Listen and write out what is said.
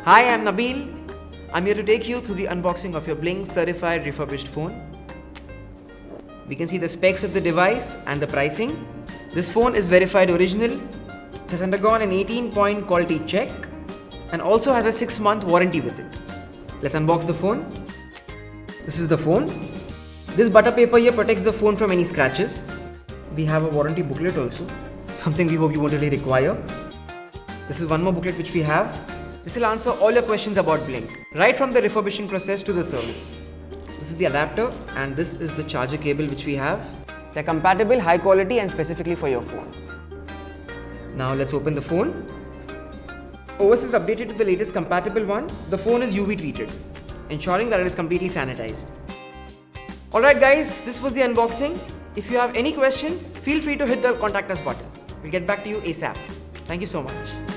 Hi, I'm Nabil. I'm here to take you through the unboxing of your BLYNK certified refurbished phone. We can see the specs of the device and the pricing. This phone is verified original. It has undergone an 18-point quality check and also has a 6-month warranty with it. Let's unbox the phone. This is the phone. This butter paper here protects the phone from any scratches. We have a warranty booklet also, something we hope you won't really require. This is one more booklet which we have. This will answer all your questions about BLYNK, right from the refurbishing process to the service. This is the adapter and this is the charger cable which we have. They're compatible, high quality and specifically for your phone. Now let's open the phone. OS is updated to the latest compatible one. The phone is UV treated, ensuring that it is completely sanitized. Alright guys, this was the unboxing. If you have any questions, feel free to hit the contact us button. We'll get back to you ASAP. Thank you so much.